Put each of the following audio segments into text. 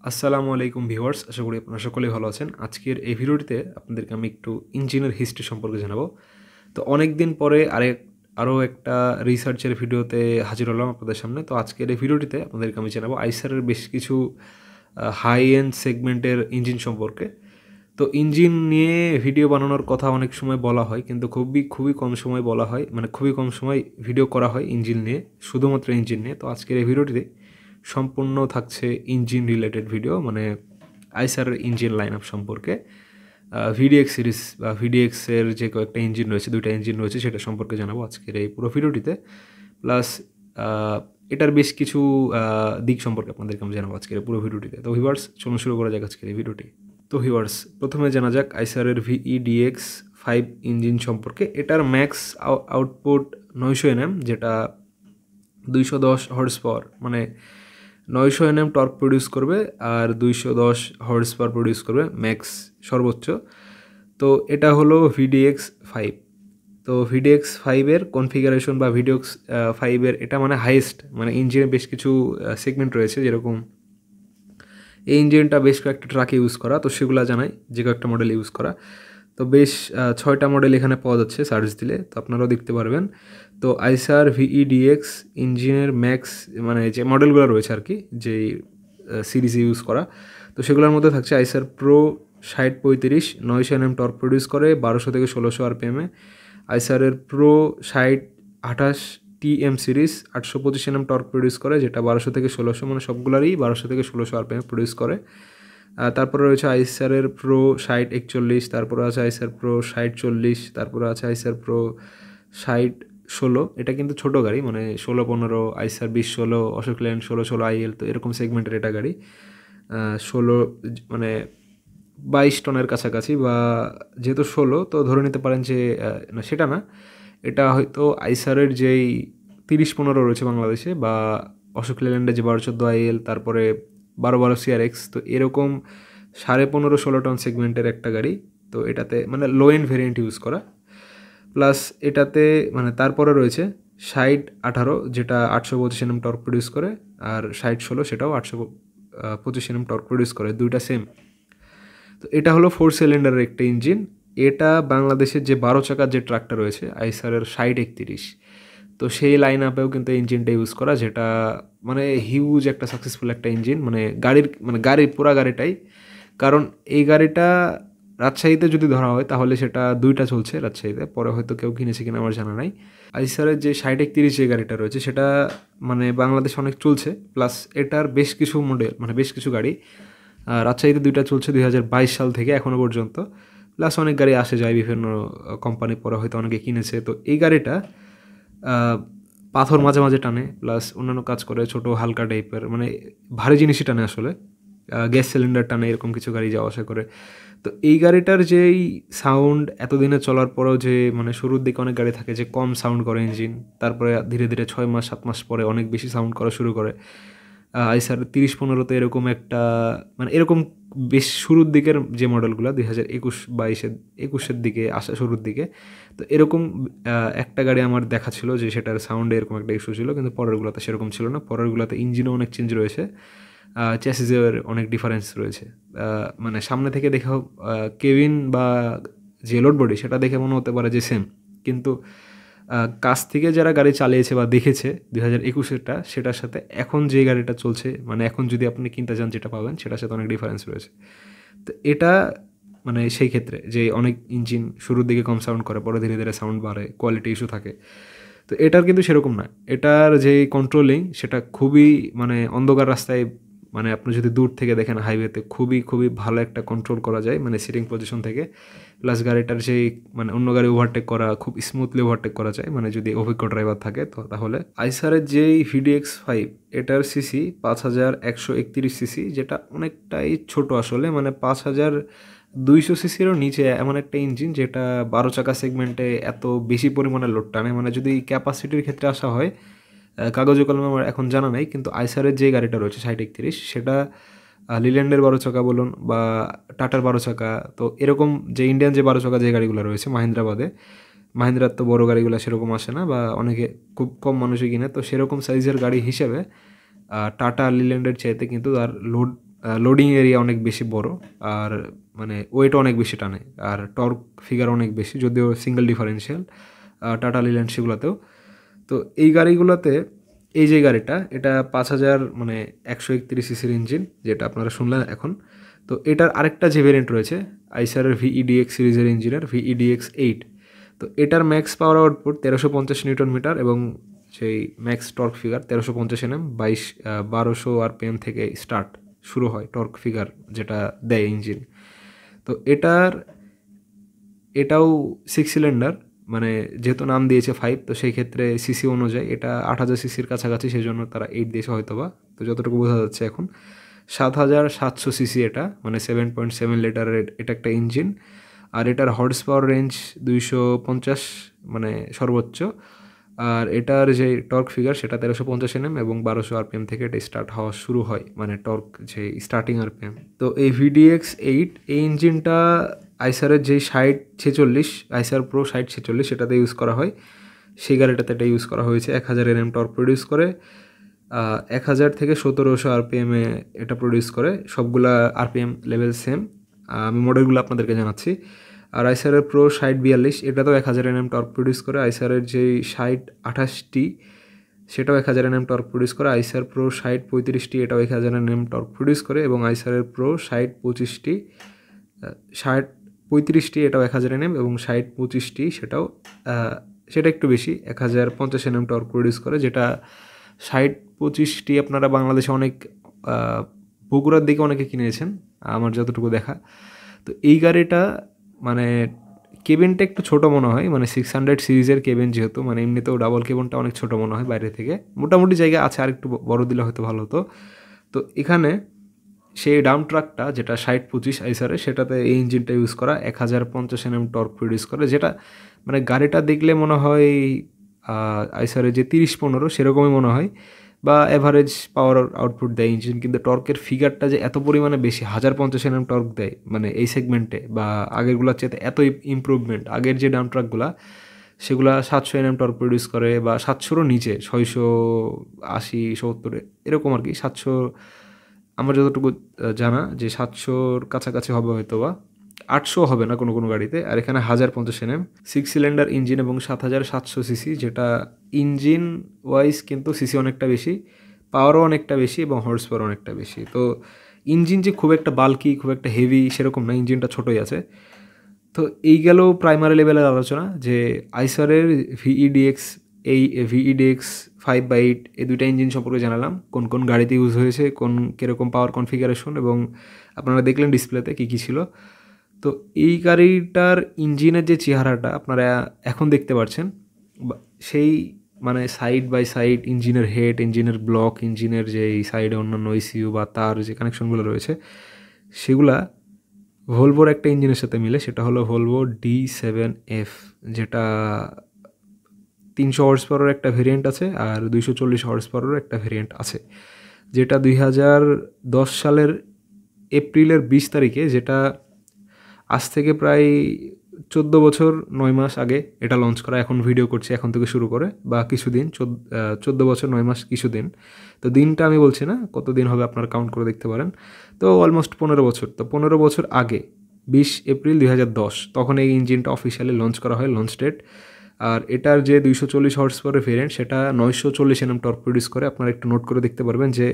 আসসালামু আলাইকুম ভিউয়ার্স, আশা করি আপনারা সকলেই ভালো আছেন। আজকের এই ভিডিওটিতে আপনাদেরকে আমি একটু ইঞ্জিনের হিস্ট্রি সম্পর্কে জানাবো। তো অনেক দিন পরে আরও একটা রিসার্চের ভিডিওতে হাজির হলাম আপনাদের সামনে। তো আজকের এই ভিডিওটিতে আপনাদেরকে আমি জানাবো আইসারের বেশ কিছু হাই এন্ড সেগমেন্টের ইঞ্জিন সম্পর্কে। তো ইঞ্জিন নিয়ে ভিডিও বানানোর কথা অনেক সময় বলা হয়, কিন্তু খুবই কম সময় বলা হয়, মানে খুবই কম সময় ভিডিও করা হয় ইঞ্জিন নিয়ে, শুধুমাত্র ইঞ্জিন নিয়ে। তো আজকের এই ভিডিওটিতে সম্পূর্ণ থাকছে ইঞ্জিন রিলেটেড ভিডিও, মানে আইসারের ইঞ্জিন লাইন আপ সম্পর্কে। ভিডিএক্স সিরিজ বা ভিডিএক্সের যে কয়েকটা ইঞ্জিন রয়েছে, দুইটা ইঞ্জিন রয়েছে, সেটা সম্পর্কে জানাবো আজকের এই পুরো ভিডিওটিতে। প্লাস এটার বেশ কিছু দিক সম্পর্কে আপনাদেরকে আমি জানাবো আজকের পুরো ভিডিওটিতে। তো ভিউয়ার্স, চলুন শুরু করা যাক আজকের এই ভিডিওটি। তো ভিউয়ার্স, প্রথমে জানা যাক আইসারের VEDX5 ইঞ্জিন সম্পর্কে। এটার ম্যাক্স আউটপুট 900 NM, যেটা 210 হর্স পাওয়ার, মানে 900 NM টর্ক প্রডিউস করবে আর 210 হর্স পাওয়ার প্রডিউস করবে ম্যাক্স, সর্বোচ্চ। তো এটা হলো VDX5। তো VDX5-এর কনফিগারেশন বা VDX5-এর এটা মানে হাইয়েস্ট, মানে ইঞ্জিনে বেশ কিছু সেগমেন্ট রয়েছে, যেরকম এই ইঞ্জিনটা বেশ কয়েকটা ট্রাকে ইউজ করা, তো সেগুলো জানাই, যে কয়েকটা মডেল ইউজ করা। তো বেশ 6টা মডেল এখানে পাওয়া যাচ্ছে সার্চ দিলে, তো আপনারাও দেখতে পারবেন। তো আইসার VEDX ইঞ্জিনের ম্যাক্স, মানে যে মডেলগুলো রয়েছে আর কি, যে সিরিজে ইউজ করা, তো সেগুলোর মধ্যে থাকছে আইসার প্রো 6035, 900 NM টর্ক প্রডিউস করে 1200 থেকে 1600 RPM-এ। আইসারের Pro 6028 TM series 825 NM torque produce করে, যেটা 1200 থেকে 1600, মানে সবগুলারই 1200 থেকে 1600 RPM প্রডিউস করে। তারপরে রয়েছে আইসারের প্রো 6041, তারপরে আছে আইসার প্রো 6040, তারপরে আছে আইসার প্রো 6016। এটা কিন্তু ছোটো গাড়ি, মানে 1615, আইসার 2016, অশোক লেল্যান্ড 1616 IL, তো এরকম সেগমেন্টের এটা গাড়ি। 16 মানে 22 টনের কাছাকাছি, বা যেহেতু 16, তো ধরে নিতে পারেন যে না, সেটা না, এটা হয়তো আইসারের যেই 3015 রয়েছে বাংলাদেশে, বা অশোক লেল্যান্ডে যে 1214 IL, তারপরে 1212 CRX, তো এরকম 15.5-16 টন সেগমেন্টের একটা গাড়ি। তো এটাতে মানে লো এন্ড ভেরিয়েন্ট ইউজ করা। প্লাস এটাতে মানে তারপরে রয়েছে 6018, যেটা 825 NM টর্ক প্রডিউস করে, আর 6016 সেটাও 825 NM টর্ক প্রডিউস করে, দুইটা সেম। তো এটা হলো 4 সিলিন্ডারের একটা ইঞ্জিন। এটা বাংলাদেশের যে 12 চাকার যে ট্রাকটা রয়েছে আইসারের 6031, তো সেই লাইন আপেও কিন্তু ইঞ্জিনটা ইউজ করা, যেটা মানে হিউজ একটা সাকসেসফুল একটা ইঞ্জিন, মানে গাড়ির পুরা গাড়িটাই। কারণ এই গাড়িটা রাজশাহীতে যদি ধরা হয়, তাহলে সেটা 2টা চলছে রাজশাহীতে, পরে হয়তো কেউ কিনেছে কিনা আমার জানা নাই। আইসারের যে 6031 যে গাড়িটা রয়েছে, সেটা মানে বাংলাদেশে অনেক চলছে। প্লাস এটার বেশ কিছু মডেল, মানে বেশ কিছু গাড়ি রাজশাহীতে 2টা চলছে 2022 সাল থেকে এখনও পর্যন্ত। প্লাস অনেক গাড়ি আসে যায় বিভিন্ন কোম্পানি, পরে হয়তো অনেকে কিনেছে। তো এই গাড়িটা পাথর মাঝে মাঝে টানে, প্লাস অন্যান্য কাজ করে, ছোটো হালকা টাইপের, মানে ভারী জিনিসই টানে আসলে, গ্যাস সিলিন্ডার টানে, এরকম কিছু গাড়ি যাওয়া আসা করে। তো এই গাড়িটার যেই সাউন্ড এতদিনে চলার পরেও, যে মানে শুরুর দিকে অনেক গাড়ি থাকে যে কম সাউন্ড করে ইঞ্জিন, তারপরে ধীরে ধীরে 6 মাস 7 মাস পরে অনেক বেশি সাউন্ড করা শুরু করে। আইসার 3015-তে এরকম একটা, মানে এরকম বেশ শুরুর দিকের যে মডেলগুলো 2021-22-21-এর দিকে আসা, শুরুর দিকে, তো এরকম একটা গাড়ি আমার দেখা ছিল যে সেটার সাউন্ডে এরকম একটা ইস্যু ছিল, কিন্তু পরেরগুলোতে সেরকম ছিল না। পরেরগুলোতে ইঞ্জিনও অনেক চেঞ্জ রয়েছে, চ্যাসিসের অনেক ডিফারেন্স রয়েছে। মানে সামনে থেকে দেখাও কেবিন বা যে লোড বডি, সেটা দেখে মনে হতে পারে যে সেম, কিন্তু কাছ থেকে যারা গাড়ি চালিয়েছে বা দেখেছে 2021-এরটা, সেটার সাথে এখন যে গাড়িটা চলছে, মানে এখন যদি আপনি কিনতে চান যেটা পাবেন, সেটার সাথে অনেক ডিফারেন্স রয়েছে। তো এটা মানে সেই ক্ষেত্রে যে অনেক ইঞ্জিন শুরুর দিকে কম সাউন্ড করে, পরে ধীরে ধীরে সাউন্ড বাড়ে, কোয়ালিটি ইস্যু থাকে। তো এটার কিন্তু সেরকম না। এটার যে কন্ট্রোলিং, সেটা খুবই মানে অন্ধকার রাস্তায়, মানে আপনি যদি দূর থেকে দেখেন হাইওয়েতে, খুবই ভালো একটা কন্ট্রোল করা যায়, মানে সিটিং পজিশন থেকে। প্লাস গাড়িটার যেই মানে অন্য গাড়ি ওভারটেক করা খুব স্মুথলি ওভারটেক করা যায়, মানে যদি অভিজ্ঞ ড্রাইভার থাকে। তো তাহলে আইসারের যেই VDX5, এটার সিসি 5131 সিসি, যেটা অনেকটাই ছোট আসলে, মানে 5200 সিসিরও নিচে এমন একটা ইঞ্জিন, যেটা 12 চাকা সেগমেন্টে এত বেশি পরিমাণে লোড টানে। মানে যদি ক্যাপাসিটির ক্ষেত্রে আসা হয়, কাগজে কলমে আমার এখন জানা নেই, কিন্তু আইসারের যে গাড়িটা রয়েছে 6031, সেটা লিল্যান্ডের 12 চাকা বলুন বা টাটার 12 চাকা, তো এরকম যে ইন্ডিয়ান যে 12 চাকা যে গাড়িগুলো রয়েছে মাহিন্দ্রা বাদে, মাহিন্দ্রার তো বড় গাড়িগুলো সেরকম আসে না, বা অনেকে খুব কম মানুষই কিনে, তো সেরকম সাইজের গাড়ি হিসেবে টাটা লিল্যান্ডের চাইতে কিন্তু তার লোড লোডিং এরিয়া অনেক বেশি বড়, আর মানে ওয়েট অনেক বেশি টানে, আর টর্ক ফিগার অনেক বেশি, যদিও সিঙ্গেল ডিফারেন্সিয়াল টাটা লিল্যান্ড সেগুলোতেও। তো এই গাড়িগুলোতে এই যে গাড়িটা, এটা 5000 মানে 131 সিসির ইঞ্জিন, যেটা আপনারা শুনলেন এখন। তো এটার আরেকটা যে ভেরিয়েন্ট রয়েছে আইসারের VEDX সিরিজের ইঞ্জিনের, VEDX 8। তো এটার max power output 1350 newton metre এবং সেই max torque figure 1350 Nm, 1200 RPM থেকে স্টার্ট শুরু হয় টর্ক ফিগার যেটা দেয় ইঞ্জিন। তো এটাও 6 সিলিন্ডার, মানে যেহেতু নাম দিয়েছে 5, তো সেই ক্ষেত্রে সিসি অনুযায়ী এটা 8000 সিসির কাছাকাছি, সেই জন্য তারা 8 দিয়েছে হয়তোবা। তো যতটুকু বোঝা যাচ্ছে এখন 7700 সিসি, এটা মানে 7.7 লিটারের এটা একটা ইঞ্জিন। আর এটার হর্স পাওয়ার রেঞ্জ 250 মানে সর্বোচ্চ। আর এটার যে টর্ক ফিগার সেটা 1350 Nm এবং 1200 RPM থেকে এটা স্টার্ট হওয়া শুরু হয়, মানে টর্ক যে স্টার্টিং RPM। তো এই VDX 8 এই ইঞ্জিনটা আইসারের যেই 6046 আইসার প্রো 6046 সেটাতে ইউজ করা হয়, সেই গাড়িটাতে এটা ইউজ করা হয়েছে। 1000 Nm টর্ক প্রডিউস করে, 1000 থেকে 1700 RPM এ এটা প্রডিউস করে। সবগুলা RPM লেভেল সেম, আমি মডেলগুলো আপনাদেরকে জানাচ্ছি। আর আইসারের প্রো 6042 এটা তো 1000 Nm টর্ক প্রডিউস করে। আইসারের যেই 6028টি সেটাও 1000 Nm টর্ক প্রডিউস করে। আইসার প্রো 6035টি এটাও 1000 Nm টর্ক প্রডিউস করে। এবং আইসারের প্রো 6035টি 6035টি এটাও 1000 Nm এবং 6025টি সেটা একটু বেশি, 1050 Nm টর্ক প্রডিউস করে। যেটা 6025টি আপনারা বাংলাদেশে অনেক বগুড়ার দিকে অনেকে কিনেছেন আমার যতটুকু দেখা। তো এই গাড়িটা মানে কেবিনটা একটু ছোটো মনে হয়, মানে 600 সিরিজের কেবিন যেহেতু, মানে এমনিতেও ডাবল কেবিনটা অনেক ছোটো মনে হয় বাইরে থেকে। মোটামুটি জায়গা আছে, আর একটু বড় দিলে হয়তো ভালো হতো। তো এখানে সেই ডাউন ট্রাকটা যেটা 6025 আইসারে, সেটাতে এই ইঞ্জিনটা ইউজ করা, 1050 Nm টর্ক প্রডিউস করে। যেটা মানে গাড়িটা দেখলে মনে হয় আইসারে যে 30-15 সেরকমই মনে হয়, বা অ্যাভারেজ পাওয়ার আউটপুট দেয় ইঞ্জিন। কিন্তু টর্কের ফিগারটা যে এত পরিমাণে বেশি, 1050 Nm টর্ক দেয় মানে এই সেগমেন্টে, বা আগেরগুলোর চেয়ে এত ইমপ্রুভমেন্ট। আগের যে ডাউন ট্রাকগুলা সেগুলা 700 Nm টর্ক প্রডিউস করে, বা 700-ও নিচে, 680-70 এরকম আর কি। 700 আমার যতটুকু জানা যে 700-র কাছাকাছি হবে হয়তো, বা 800 হবে না কোনো কোনো গাড়িতে। আর এখানে 1050 Nm 6 সিলিন্ডার ইঞ্জিন এবং 7700 সিসি, যেটা ইঞ্জিন ওয়াইজ কিন্তু সিসি অনেকটা বেশি, পাওয়ারও অনেকটা বেশি এবং হর্স পাওয়ার অনেকটা বেশি। তো ইঞ্জিন যে খুব একটা বাল্কি, খুব একটা হেভি সেরকম না, ইঞ্জিনটা ছোটোই আছে। তো এই গেল প্রাইমারি লেভেলের আলোচনা যে আইসারের VEDX 5/8 এই দুইটা ইঞ্জিন সম্পর্কে জানালাম, কোন কোন গাড়িতে ইউজ হয়েছে, কীরকম পাওয়ার কনফিগারেশন, এবং আপনারা দেখলেন ডিসপ্লেতে কী কী ছিল। তো এই গাড়িটার ইঞ্জিনের যে চেহারাটা আপনারা এখন দেখতে পাচ্ছেন, সেই মানে সাইড বাই সাইড ইঞ্জিনের হেড, ইঞ্জিনের ব্লক, ইঞ্জিনের যে এই সাইডে অন্যান্য ECU বা তার যে কানেকশনগুলো রয়েছে সেগুলা ভলভোর একটা ইঞ্জিনের সাথে মিলে। সেটা হলো ভলভো D7F, যেটা 300 হর্স পাওয়ারের একটা ভেরিয়েন্ট আছে, আর 240 হর্স পাওয়ারের একটা ভেরিয়েন্ট আছে, যেটা 2010 সালের এপ্রিলের 20 তারিখে, যেটা আজ থেকে প্রায় 14 বছর 9 মাস আগে এটা লঞ্চ করা। এখন ভিডিও করছি এখন থেকে শুরু করে, বা কিছুদিন, 14 বছর 9 মাস কিছুদিন। তো দিনটা আমি বলছি না, কত দিন হবে আপনারা কাউন্ট করে দেখতে পারেন। তো অলমোস্ট 15 বছর। তো 15 বছর আগে 20 এপ্রিল 2010 তখন এই ইঞ্জিনটা অফিসিয়ালি লঞ্চ করা হয়, লঞ্চ ডেট। আর এটার যে 240 হর্স পাওয়ারের ভেরিয়েন্ট সেটা 940 Nm টর্ক প্রডিউস করে। আপনারা একটু নোট করে দেখতে পারবেন যে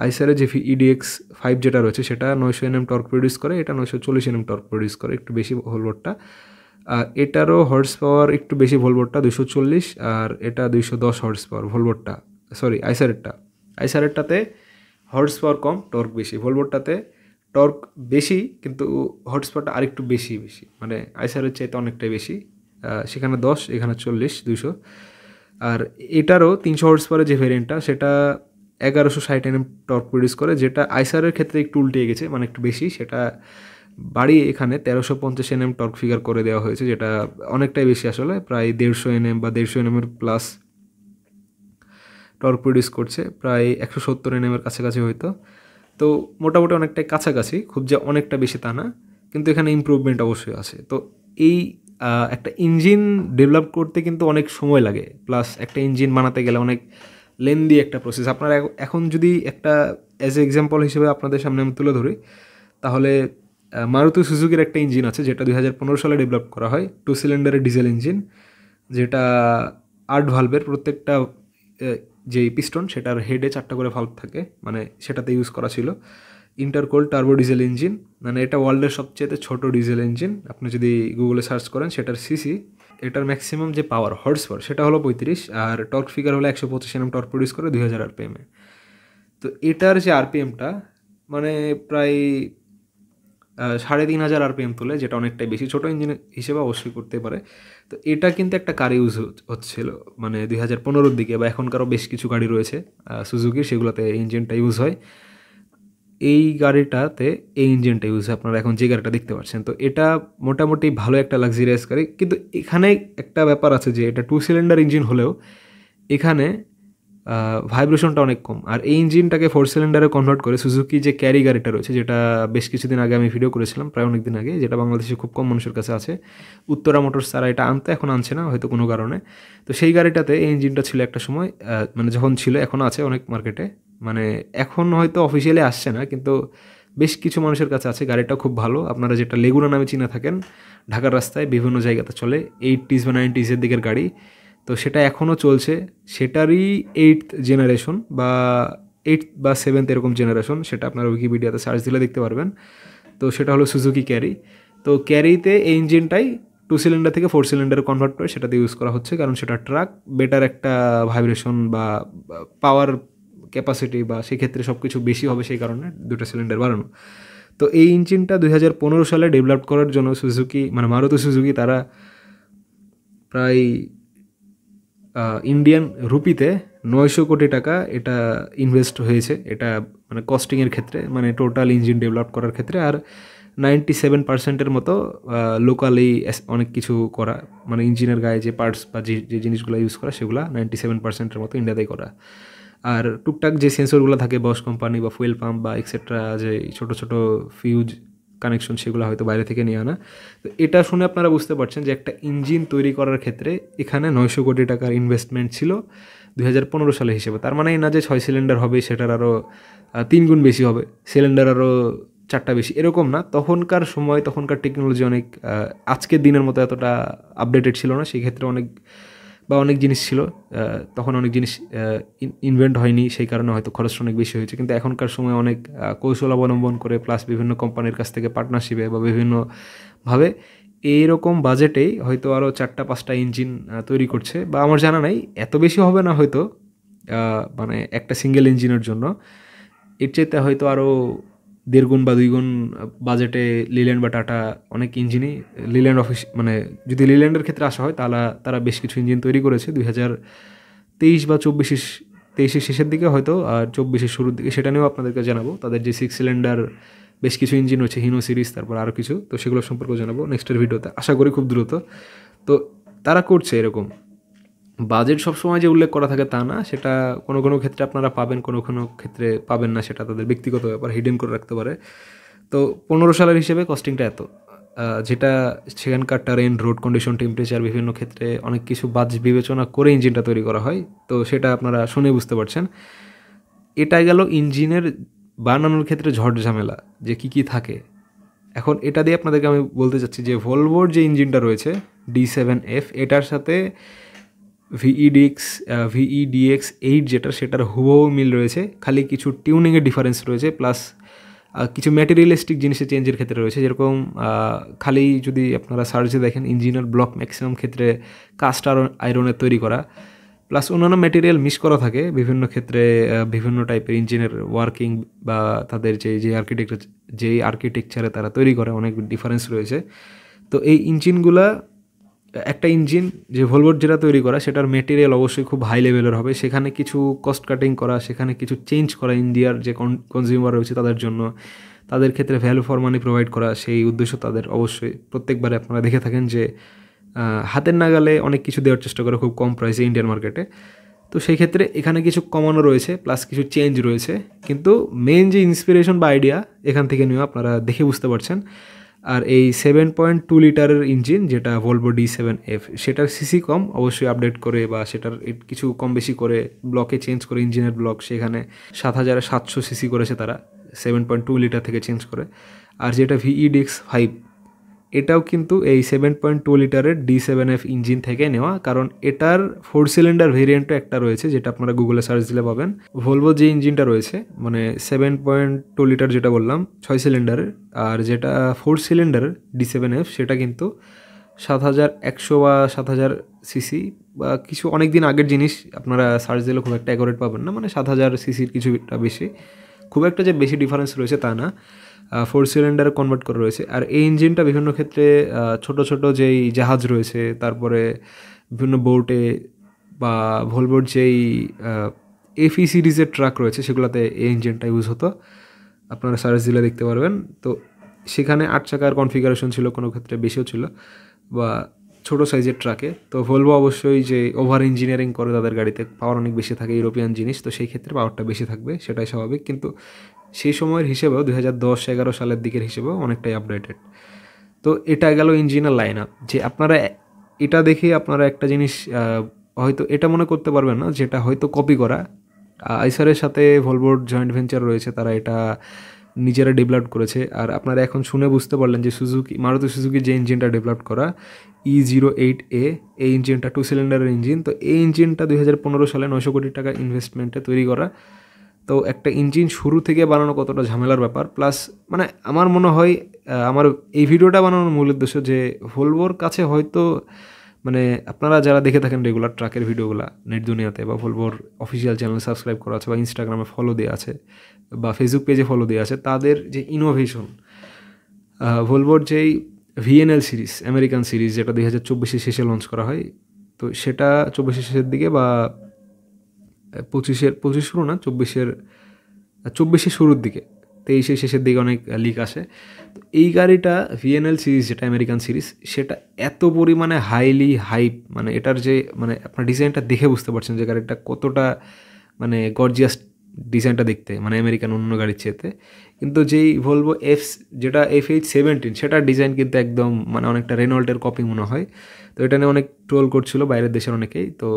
আইসারের যে VEDX 5 যেটা রয়েছে সেটা 900 Nm টর্ক প্রডিউস করে, এটা 940 Nm টর্ক প্রডিউস করে, একটু বেশি ভলভোটটা। এটারও হর্স পাওয়ার একটু বেশি ভলভোটটা 240, আর এটা 210 হর্স পাওয়ার ভলভোটটা, সরি আইসারেরটাতে হর্স পাওয়ার কম, টর্ক বেশি। ভলভোটটাতে টর্ক বেশি কিন্তু হর্স পাওয়ারটা আরেকটু বেশি, মানে আইসারের চাইতে অনেকটাই বেশি। সেখানে 10, এখানে 40, 200। আর এটারও 300 হর্স পাওয়ারের যে ভেরিয়েন্টটা সেটা 1160 Nm টর্ক প্রডিউস করে, যেটা আইসারের ক্ষেত্রে একটু উল্টে গেছে, মানে একটু বেশি। সেটা বাড়িয়ে এখানে 1350 Nm টর্ক ফিগার করে দেওয়া হয়েছে, যেটা অনেকটাই বেশি আসলে, প্রায় 150 Nm বা 150 Nm প্লাস টর্ক প্রডিউস করছে, প্রায় 170 Nm কাছাকাছি হয়তো। তো মোটামুটি অনেকটাই কাছাকাছি, খুব যে অনেকটা বেশি তা না, কিন্তু এখানে ইমপ্রুভমেন্ট অবশ্যই আছে। তো এই একটা ইঞ্জিন ডেভেলপ করতে কিন্তু অনেক সময় লাগে, প্লাস একটা ইঞ্জিন বানাতে গেলে অনেক লেন্দি একটা প্রসেস। আপনারা এখন যদি একটা অ্যাজ এ এক্সাম্পল হিসেবে আপনাদের সামনে আমি তুলে ধরি, তাহলে মারুতি সুজুকির একটা ইঞ্জিন আছে যেটা 2015 সালে ডেভেলপ করা হয়, 2 সিলিন্ডারের ডিজেল ইঞ্জিন, যেটা 8 ভালভের, প্রত্যেকটা যেই পিস্টন সেটার হেডে 4টা করে ভালভ থাকে, মানে সেটাতে ইউজ করা ছিল। ইন্টারকোল্ড টার্বো ডিজেল ইঞ্জিন, মানে এটা ওয়ার্ল্ডের সবচেয়ে ছোট ডিজেল ইঞ্জিন। আপনি যদি গুগলে সার্চ করেন সেটার সিসি, এটার ম্যাক্সিমাম যে পাওয়ার হর্স পাওয়ার সেটা হলো 35, আর টর্ক ফিগার হলো 125 Nm টর্ক প্রডিউস করে 2000 RPM-এ। তো এটার যে আরপিএমটা মানে প্রায় 3500 RPM তোলে, যেটা অনেকটাই বেশি, ছোটো ইঞ্জিন হিসেবে অবশ্যই করতে পারে। তো এটা কিন্তু একটা কার ইউজ হচ্ছিল মানে 2015-র দিকে, বা এখনকারও বেশ কিছু গাড়ি রয়েছে সুজুকির, সেগুলোতে এই ইঞ্জিনটা ইউজ হয়। এই গাড়িটাতে এই ইঞ্জিনটা ইউজ হয়, আপনারা এখন যে গাড়িটা দেখতে পাচ্ছেন। তো এটা মোটামুটি ভালো একটা লাক্সারিয়াস গাড়ি, কিন্তু এখানে একটা ব্যাপার আছে যে এটা 2 সিলিন্ডার ইঞ্জিন হলেও এখানে ভাইব্রেশনটা অনেক কম। আর এই ইঞ্জিনটাকে 4 সিলিন্ডারে কনভার্ট করে সুজুকি যে ক্যারি গাড়িটা রয়েছে, যেটা বেশ কিছুদিন আগে আমি ভিডিও করেছিলাম, প্রায় অনেক দিন আগে, যেটা বাংলাদেশে খুব কম মানুষের কাছে আছে, উত্তরা মোটরস তারা এটা এখন আনছে না হয়তো কোনো কারণে। তো সেই গাড়িটাতে এই ইঞ্জিনটা ছিল একটা সময়, মানে যখন ছিল, এখনও আছে অনেক মার্কেটে, মানে এখন হয়তো অফিসিয়ালি আসছে না, কিন্তু বেশ কিছু মানুষের কাছে আছে। গাড়িটা খুব ভালো, আপনারা যেটা লেগুনা নামে চিনে থাকেন, ঢাকার রাস্তায় বিভিন্ন জায়গাতে চলে, 80s বা 90s-এর দিকের গাড়ি। তো সেটা এখনও চলছে, সেটারই 8th জেনারেশন বা 8th বা 7th এরকম জেনারেশন, সেটা আপনারা উইকিপিডিয়াতে সার্চ দিলে দেখতে পারবেন। তো সেটা হলো সুজুকি ক্যারি। তো ক্যারিতে এই ইঞ্জিনটাই 2 সিলিন্ডার থেকে 4 সিলিন্ডারে কনভার্ট করে সেটাতে ইউজ করা হচ্ছে, কারণ সেটা ট্রাক, বেটার একটা ভাইব্রেশন বা পাওয়ার ক্যাপাসিটি বা সেক্ষেত্রে সব কিছু বেশি হবে, সেই কারণে 2টা সিলিন্ডার বাড়ানো। তো এই ইঞ্জিনটা 2015 সালে ডেভেলপ করার জন্য সুজুকি, মানে মারুতি সুজুকি, তারা প্রায় ইন্ডিয়ান রুপিতে 900 কোটি টাকা এটা ইনভেস্ট হয়েছে, এটা মানে কস্টিংয়ের ক্ষেত্রে, মানে টোটাল ইঞ্জিন ডেভেলপ করার ক্ষেত্রে। আর 97%-এর মতো লোকালি অনেক কিছু করা, মানে ইঞ্জিনের গায়ে যে পার্টস বা যে জিনিসগুলো ইউজ করা, সেগুলো 97%-এর মতো ইন্ডিয়াতেই করা। আর টুকটাক যে সেন্সরগুলো থাকে বস কোম্পানি বা ফুয়েল পাম্প বা এক্সেট্রা, যে ছোটো ছোটো ফিউজ কানেকশন, সেগুলো হয়তো বাইরে থেকে নিয়ে আনা। তো এটা শুনে আপনারা বুঝতে পারছেন যে একটা ইঞ্জিন তৈরি করার ক্ষেত্রে এখানে 900 কোটি টাকার ইনভেস্টমেন্ট ছিল 2015 সালে হিসেবে। তার মানে এই না যে 6 সিলিন্ডার হবে, সেটার আরও 3 গুণ বেশি হবে, সিলিন্ডার আরও 4টা বেশি, এরকম না। তখনকার সময়, তখনকার টেকনোলজি অনেক আজকের দিনের মতো এতটা আপডেটেড ছিল না, সেই ক্ষেত্রে অনেক জিনিস ছিল, তখন অনেক জিনিস ইনভেন্ট হয়নি, সেই কারণে হয়তো খরচটা অনেক বেশি হয়েছে। কিন্তু এখনকার সময় অনেক কৌশল অবলম্বন করে, প্লাস বিভিন্ন কোম্পানির কাছ থেকে পার্টনারশিপে বা বিভিন্নভাবে এইরকম বাজেটেই হয়তো আরও 4টা-5টা ইঞ্জিন তৈরি করছে, বা আমার জানা নাই, এত বেশি হবে না হয়তো, মানে একটা সিঙ্গেল ইঞ্জিনের জন্য। এর চাইতে হয়তো আরও 1.5 গুণ বা 2 গুণ বাজেটে লিল্যান্ড বা টাটা অনেক ইঞ্জিনই, লিল্যান্ড অফিস, মানে যদি লিল্যান্ডের ক্ষেত্রে আসা হয় তাহলে তারা বেশ কিছু ইঞ্জিন তৈরি করেছে 2023 বা 23-এর শেষের দিকে হয়তো, আর 24-এর শুরুর দিকে, সেটা নিয়েও আপনাদেরকে জানাবো। তাদের যে 6 সিলিন্ডার বেশ কিছু ইঞ্জিন হচ্ছে, হিনো সিরিজ, তারপর আরও কিছু, তো সেগুলো সম্পর্কেও জানাবো নেক্সটের ভিডিওতে, আশা করি খুব দ্রুত। তো তারা করছে এরকম। বাজেট সবসময় যে উল্লেখ করা থাকে তা না, সেটা কোনো কোনো ক্ষেত্রে আপনারা পাবেন, কোনো কোনো ক্ষেত্রে পাবেন না, সেটা তাদের ব্যক্তিগত ব্যাপার, হিডেন করে রাখতে পারে। তো 15 সালের হিসেবে কস্টিংটা এত, যেটা সেখানকার টারেন, রোড কন্ডিশন, টেম্পারেচার, বিভিন্ন ক্ষেত্রে অনেক কিছু বাজেট বিবেচনা করে ইঞ্জিনটা তৈরি করা হয়। তো সেটা আপনারা শুনে বুঝতে পারছেন। এটা গেল ইঞ্জিনের বানানোর ক্ষেত্রে ঝড় ঝামেলা, যে কী কী থাকে। এখন এটা দিয়ে আপনাদেরকে আমি বলতে চাচ্ছি যে ভলভোর যে ইঞ্জিনটা রয়েছে D7F, এটার সাথে VEDX 8 যেটা, সেটার হুবহু মিল রয়েছে, খালি কিছু টিউনিংয়ের ডিফারেন্স রয়েছে, প্লাস কিছু ম্যাটেরিয়ালিস্টিক জিনিসের চেঞ্জের ক্ষেত্রে রয়েছে। যেরকম খালি যদি আপনারা সার্চে দেখেন, ইঞ্জিনের ব্লক ম্যাক্সিমাম ক্ষেত্রে কাস্ট আয়রনের তৈরি করা, প্লাস অন্যান্য ম্যাটেরিয়াল মিক্স করা থাকে বিভিন্ন ক্ষেত্রে, বিভিন্ন টাইপের ইঞ্জিনের ওয়ার্কিং বা তাদের যেই আর্কিটেকচারে তারা তৈরি করে, অনেক ডিফারেন্স রয়েছে। তো এই ইঞ্জিনগুলা, একটা ইঞ্জিন যে ভলভোর যেটা তৈরি করা, সেটার মেটেরিয়াল অবশ্যই খুব হাই লেভেলের হবে, সেখানে কিছু কস্ট কাটিং করা, সেখানে কিছু চেঞ্জ করা, ইন্ডিয়ার যে কনজিউমার রয়েছে তাদের জন্য, তাদের ক্ষেত্রে ভ্যালু ফর মানি প্রোভাইড করা, সেই উদ্দেশ্য তাদের অবশ্যই। প্রত্যেকবারে আপনারা দেখে থাকেন যে হাতের নাগালে অনেক কিছু দেওয়ার চেষ্টা করে খুব কম প্রাইসে ইন্ডিয়ান মার্কেটে। তো সেই ক্ষেত্রে এখানে কিছু কমানো রয়েছে, প্লাস কিছু চেঞ্জ রয়েছে, কিন্তু মেন যে ইন্সপিরেশন বা আইডিয়া এখান থেকে নিয়েও আপনারা দেখে বুঝতে পারছেন। আর এই 7.2 লিটারের ইঞ্জিন যেটা ভলভো D7F, সেটার সিসি কম, অবশ্যই আপডেট করে বা সেটার কিছু কম বেশি করে ব্লকে চেঞ্জ করে ইঞ্জিনের ব্লক, সেখানে 7,700 সিসি করেছে তারা 7.2 লিটার থেকে চেঞ্জ করে। আর যেটা VEDX5, এটাও কিন্তু এই 7.2 লিটারের D7F ইঞ্জিন থেকে নেওয়া, কারণ এটার 4 সিলিন্ডার ভেরিয়েন্টও একটা রয়েছে যেটা আপনারা গুগলে সার্চ দিলে পাবেন। ভলভো যে ইঞ্জিনটা রয়েছে মানে 7.2 লিটার যেটা বললাম 6 সিলিন্ডারের, আর যেটা 4 সিলিন্ডারের D7F সেটা কিন্তু 7,100 বা 7,000 সিসি বা কিছু অনেক দিন আগের জিনিস, আপনারা সার্চ দিলে খুব একটা অ্যাকুরেট পাবেন না, মানে 7,000 সিসির কিছুটা বেশি, খুব একটা যে বেশি ডিফারেন্স রয়েছে তা না, 4 সিলিন্ডারে কনভার্ট করা রয়েছে। আর এই ইঞ্জিনটা বিভিন্ন ক্ষেত্রে ছোট ছোট যেই জাহাজ রয়েছে, তারপরে বিভিন্ন বোটে বা ভলভোর যেই FE সিরিজের ট্রাক রয়েছে সেগুলোতে এই ইঞ্জিনটা ইউজ হতো, আপনারা সার্চ দিলে দেখতে পারবেন। তো সেখানে 8 চাকার কনফিগারেশন ছিল, কোনো ক্ষেত্রে বেশিও ছিল, বা ছোটো সাইজের ট্রাকে। তো ভলভো অবশ্যই যে ওভার ইঞ্জিনিয়ারিং করে তাদের গাড়িতে, পাওয়ার অনেক বেশি থাকে, ইউরোপিয়ান জিনিস, তো সেই ক্ষেত্রে পাওয়ারটা বেশি থাকবে, সেটাই স্বাভাবিক। কিন্তু সেই সময়ের হিসেবেও 2010-11 সালের দিকের হিসেবেও অনেকটাই আপডেটেড। তো এটা গেল ইঞ্জিনের লাইন আপ, যে আপনারা এটা দেখে আপনারা একটা জিনিস হয়তো এটা মনে করতে পারবেন না যেটা হয়তো কপি করা। আইসারের সাথে ভলভোর জয়েন্ট ভেঞ্চার রয়েছে, তারা এটা নিজেরা ডেভেলপ করেছে। আর আপনারা এখন শুনে বুঝতে পারলেন যে মারুতি সুজুকি যে ইঞ্জিনটা ডেভেলপ করা E08A, এই ইঞ্জিনটা 2 সিলিন্ডারের ইঞ্জিন। তো এই ইঞ্জিনটা 2015 সালে 900 কোটি টাকা ইনভেস্টমেন্টে তৈরি করা। তো একটা ইঞ্জিন শুরু থেকে বানানো কতটা ঝামেলার ব্যাপার, প্লাস মানে আমার মনে হয় আমার এই ভিডিওটা বানানোর মূল উদ্দেশ্য যে ভলভোর কাছে হয়তো মানে আপনারা যারা দেখে থাকেন রেগুলার ট্রাকের ভিডিওগুলো নেট দুনিয়াতে, বা ভলভোর অফিসিয়াল চ্যানেল সাবস্ক্রাইব করা আছে, বা ইনস্টাগ্রামে ফলো দেওয়া আছে, বা ফেসবুক পেজে ফলো দেওয়া আছে, তাদের যে ইনোভেশন, ভলভোর যেই VNL সিরিজ, আমেরিকান সিরিজ, যেটা 2024 শেষে লঞ্চ করা হয়, তো সেটা 24 শেষের দিকে বা 25 শুরু না, 24 শুরুর দিকে, 23 শেষের দিকে অনেক লিক আসে। তো এই গাড়িটা VNL সিরিজ যেটা আমেরিকান সিরিজ, সেটা এত পরিমাণে হাইলি হাইপ, মানে এটার যে মানে আপনার ডিজাইনটা দেখে বুঝতে পারছেন যে গাড়িটা কতটা মানে গর্জিয়াস ডিজাইনটা দেখতে, মানে আমেরিকান অন্য গাড়ির চেয়েতে। কিন্তু যেই ভলভো যেটা FH17, সেটার ডিজাইন কিন্তু একদম মানে অনেকটা রেনল্টের কপি মনে হয়। তো এটা নিয়ে অনেক ট্রোল করছিল বাইরের দেশের অনেকেই। তো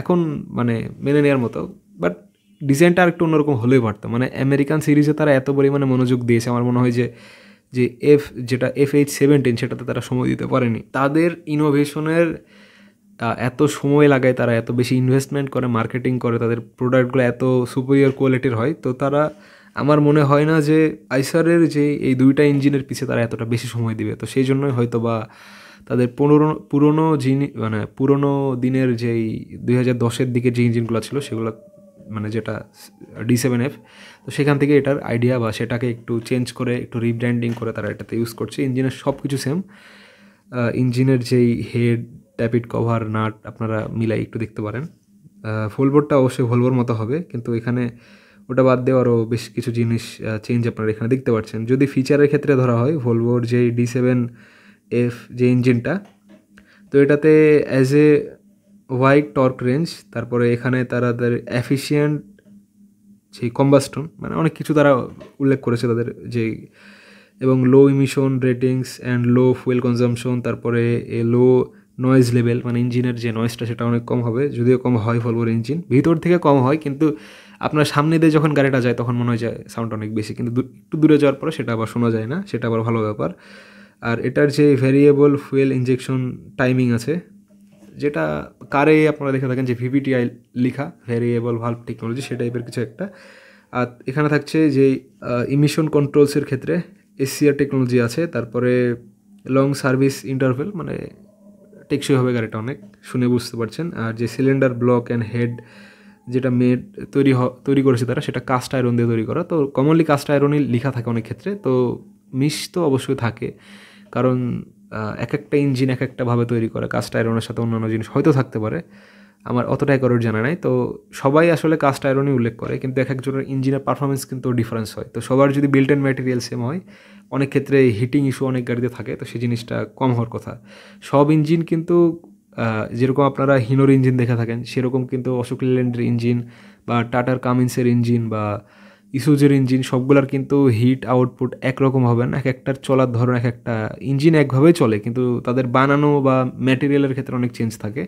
এখন মানে মেনে নেওয়ার মতো, বাট ডিজাইনটা আর একটু অন্যরকম হলেই পারতো। মানে আমেরিকান সিরিজে তারা এত পরিমাণে মনোযোগ দিয়েছে, আমার মনে হয় যে যেটা FH17 সেটাতে তারা সময় দিতে পারেনি। তাদের ইনোভেশনের এত সময় লাগায়, তারা এত বেশি ইনভেস্টমেন্ট করে, মার্কেটিং করে, তাদের প্রোডাক্টগুলো এত সুপিরিয়র কোয়ালিটির হয়, তো তারা আমার মনে হয় না যে আইসারের যে এই দুইটা ইঞ্জিনের পিছে তারা এতটা বেশি সময় দিবে। তো সেই জন্যই হয়তো বা তাদের পুরনো দিনের যেই 2010-এর দিকে যে ইঞ্জিনগুলো ছিল সেগুলো, মানে যেটা D7F, তো সেখান থেকে এটার আইডিয়া বা সেটাকে একটু চেঞ্জ করে, একটু রিব্র্যান্ডিং করে তারা এটাতে ইউজ করছে। ইঞ্জিনের সব কিছু সেম, ইঞ্জিনের যেই হেড, ট্যাপিট কভার, নাট আপনারা মিলাই একটু দেখতে পারেন। ভলভোরটা অবশ্যই ভলভোর মতো হবে, কিন্তু এখানে ওটা বাদ দিয়ে আরও বেশ কিছু জিনিস চেঞ্জ আপনারা এখানে দেখতে পাচ্ছেন। যদি ফিচারের ক্ষেত্রে ধরা হয়, ভলভোর যেই D7F যে ইঞ্জিনটা, তো এটাতে as a wide torque range, তারপরে এখানে তাদের এফিশিয়েন্ট যেই কম্বাস্টন, মানে অনেক কিছু তারা উল্লেখ করেছে তাদের যেই, এবং low emission ratings and low fuel consumption, তারপরে লো নয়েজ লেভেল, মানে ইঞ্জিনের যে নয়েজটা সেটা অনেক কম হবে, যদিও কম হয় ভলভোর ইঞ্জিন, ভিতর থেকে কম হয়, কিন্তু আপনার সামনে দিয়ে যখন গাড়িটা যায় তখন মনে হয় যায় সাউন্ড অনেক বেশি, কিন্তু একটু দূরে যাওয়ার পরে সেটা আবার শোনা যায় না, সেটা আবার ভালো ব্যাপার। আর এটার যে ভ্যারিয়েবল ফুয়েল ইনজেকশন টাইমিং আছে, যেটা কারে আপনারা দেখে থাকেন যে VVTI লিখা, ভ্যারিয়েবল ভালভ টেকনোলজি, সে টাইপের কিছু একটা। আর এখানে থাকছে যে ইমিশন কন্ট্রোলসের ক্ষেত্রে SCR টেকনোলজি আছে, তারপরে লং সার্ভিস ইন্টারভেল, মানে টেকসই হবে গাড়িটা অনেক, শুনে বুঝতে পারছেন। আর যে সিলিন্ডার ব্লক অ্যান্ড হেড যেটা তৈরি করেছে তারা, সেটা কাস্ট আয়রন দিয়ে তৈরি করা। তো কমনলি কাস্ট আয়রনই লেখা থাকে অনেক ক্ষেত্রে, তো মিশ তো অবশ্যই থাকে, কারণ এক একটা ইঞ্জিন এক একটাভাবে তৈরি করে, কাস্ট আয়রনের সাথে অন্যান্য জিনিস হয়তো থাকতে পারে, আমার অতটা অ্যাকুরেট জানা নাই। তো সবাই আসলে কাস্ট আয়রনই উল্লেখ করে, কিন্তু এক একজনের ইঞ্জিনের পারফরমেন্স কিন্তু ডিফারেন্স হয়। তো সবার যদি বিল্ট অ্যান্ড ম্যাটেরিয়াল সেম হয়, অনেক ক্ষেত্রে হিটিং ইস্যু অনেক গাড়িতে থাকে, তো সেই জিনিসটা কম হওয়ার কথা। সব ইঞ্জিন কিন্তু যেরকম আপনারা হিনোর ইঞ্জিন দেখে থাকেন, সেরকম কিন্তু অশোক লেল্যান্ডের ইঞ্জিন বা টাটার কামিন্সের ইঞ্জিন বা ইসুজুর ইঞ্জিন সবগুলার কিন্তু হিট আউটপুট একরকম হবে না, এক একটার চলার ধরন এক একটা ইঞ্জিন একভাবেই চলে, কিন্তু তাদের বানানো বা ম্যাটেরিয়ালের ক্ষেত্রে অনেক চেঞ্জ থাকে।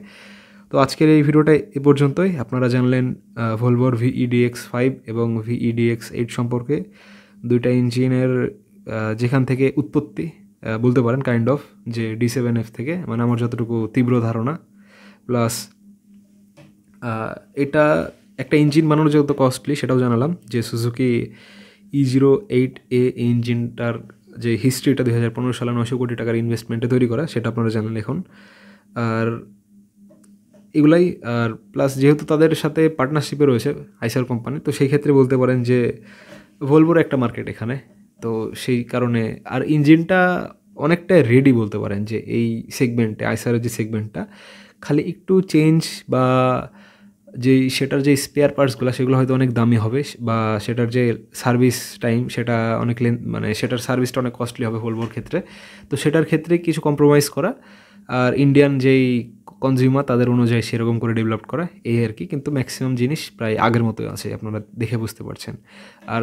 তো আজকের এই ভিডিওটা এ পর্যন্তই। আপনারা জানলেন ভলভোর VEDX5 এবং VEDX8 সম্পর্কে, দুইটা ইঞ্জিনের যেখান থেকে উৎপত্তি বলতে পারেন কাইন্ড অফ, যে D7F থেকে, মানে আমার যতটুকু তীব্র ধারণা। প্লাস এটা একটা ইঞ্জিন বানানো যেহেতু কস্টলি সেটাও জানালাম, যে সুজুকি E08A ইঞ্জিনটার যে হিস্ট্রিটা 2015 সালে 900 কোটি টাকার ইনভেস্টমেন্টে তৈরি করা, সেটা আপনারা জানেন এখন। আর এগুলাই, আর প্লাস যেহেতু তাদের সাথে পার্টনারশিপে রয়েছে আইসার কোম্পানি, তো সেই ক্ষেত্রে বলতে পারেন যে ভলভোর একটা মার্কেট এখানে। তো সেই কারণে আর ইঞ্জিনটা অনেকটাই রেডি বলতে পারেন, যে এই সেগমেন্টে আইসারের যে সেগমেন্টটা, খালি একটু চেঞ্জ বা সেটার যে স্পেয়ার পার্টসগুলো সেগুলো হয়তো অনেক দামি হবে, বা সেটার যে সার্ভিস টাইম সেটা অনেক মানে সেটার সার্ভিসটা অনেক কস্টলি হবে ভলভোর ক্ষেত্রে। তো সেটার ক্ষেত্রে কিছু কম্প্রোমাইজ করা, আর ইন্ডিয়ান যেই কনজিউমার তাদের অনুযায়ী সেরকম করে ডেভেলপ করা, এই আর কি। কিন্তু ম্যাক্সিমাম জিনিস প্রায় আগের মতোই আছে, আপনারা দেখে বুঝতে পারছেন। আর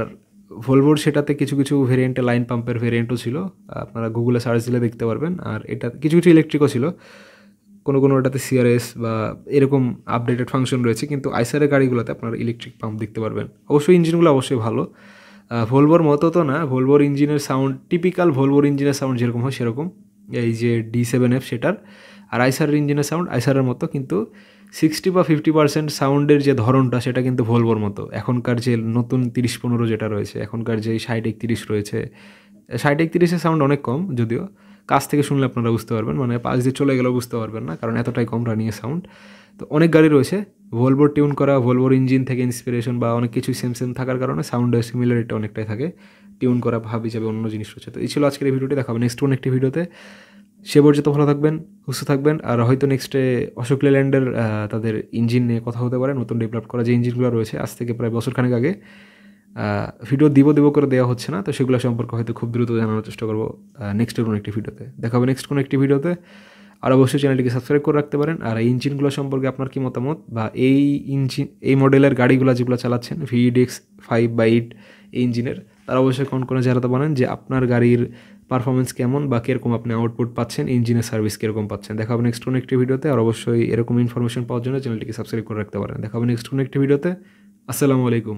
ভলভোর সেটাতে কিছু কিছু ভেরিয়েন্টে লাইন পাম্পের ভেরিয়েন্টও ছিল, আপনারা গুগলে সার্চ দিলে দেখতে পারবেন। আর এটা কিছু কিছু ইলেকট্রিকও ছিল, কোনোটাতে CRS বা এরকম আপডেটেড ফাংশন রয়েছে, কিন্তু আইসারের গাড়িগুলোতে আপনারা ইলেকট্রিক পাম্প দেখতে পারবেন। অবশ্যই ইঞ্জিনগুলো অবশ্যই ভালো, ভলভোর মতো তো না। ভলভোর ইঞ্জিনের সাউন্ড টিপিক্যাল ভলভোর ইঞ্জিনের সাউন্ড যেরকম হয় সেরকম, এই যে D7F সেটার। আর আইসারের ইঞ্জিনের সাউন্ড আইসারের মতো, কিন্তু 60 বা 50% সাউন্ডের যে ধরনটা সেটা কিন্তু ভলভোর মতো। এখনকার যে নতুন 30-15 যেটা রয়েছে, এখনকার যে 60-31 রয়েছে, 60-31-এর সাউন্ড অনেক কম, যদিও কাছ থেকে শুনলে আপনারা বুঝতে পারবেন, মানে পাশ দিয়ে চলে গেলেও বুঝতে পারবেন না, কারণ এতটাই কম রানিংয়ের সাউন্ড। তো অনেক গাড়ি রয়েছে ভলভোর টিউন করা, ভলভোর ইঞ্জিন থেকে ইন্সপিরেশন বা অনেক কিছু সেম সেম থাকার কারণে সাউন্ডের সিমিলারিটি অনেকটাই থাকে, টিউন করা ভাব হিসাবে অন্য জিনিস রয়েছে। তো এই ছিল আজকের এই ভিডিওটি, দেখাবেন নেক্সট কোন একটি ভিডিওতে। সে পর্যন্ত ভালো থাকবেন, সুস্থ থাকবেন। আর হয়তো নেক্সটে অশোক লেল্যান্ডের তাদের ইঞ্জিন নিয়ে কথা হতে পারে, নতুন ডেভেলপ করা যে ইঞ্জিনগুলো রয়েছে, আজ থেকে প্রায় বছরখানেক আগে। ভিডিও দিব করে দেওয়া হচ্ছে না, তো সেগুলো সম্পর্কে হয়তো খুব দ্রুত জানানোর চেষ্টা করবো নেক্সটের কোনো একটি ভিডিওতে। দেখা হবে নেক্সট কোনো একটি ভিডিওতে। আর অবশ্যই চ্যানেলটিকে সাবস্ক্রাইব করে রাখতে পারেন। আর এই ইঞ্জিনগুলো সম্পর্কে আপনার কী মতামত, বা এই মডেলের গাড়িগুলো যেগুলো চালাচ্ছেন VEDX5 বা 8 এই ইঞ্জিনের, তারা অবশ্যই কোন জানাতে পারেন যে আপনার গাড়ির পারফরমেন্স কেমন, বা কীরকম আপনি আউটপুট পাচ্ছেন, ইঞ্জিনের সার্ভিস কীরকম পাচ্ছেন। দেখা হবে নেক্সট কোনো একটি ভিডিওতে। আর অবশ্যই এরকম ইনফরমেশন পাওয়ার জন্য চ্যানেলটিকে সাবস্ক্রাইব করে রাখতে পারেন। দেখা হবে নেক্সট কোনো একটি ভিডিওতে। আসসালামু আলাইকুম।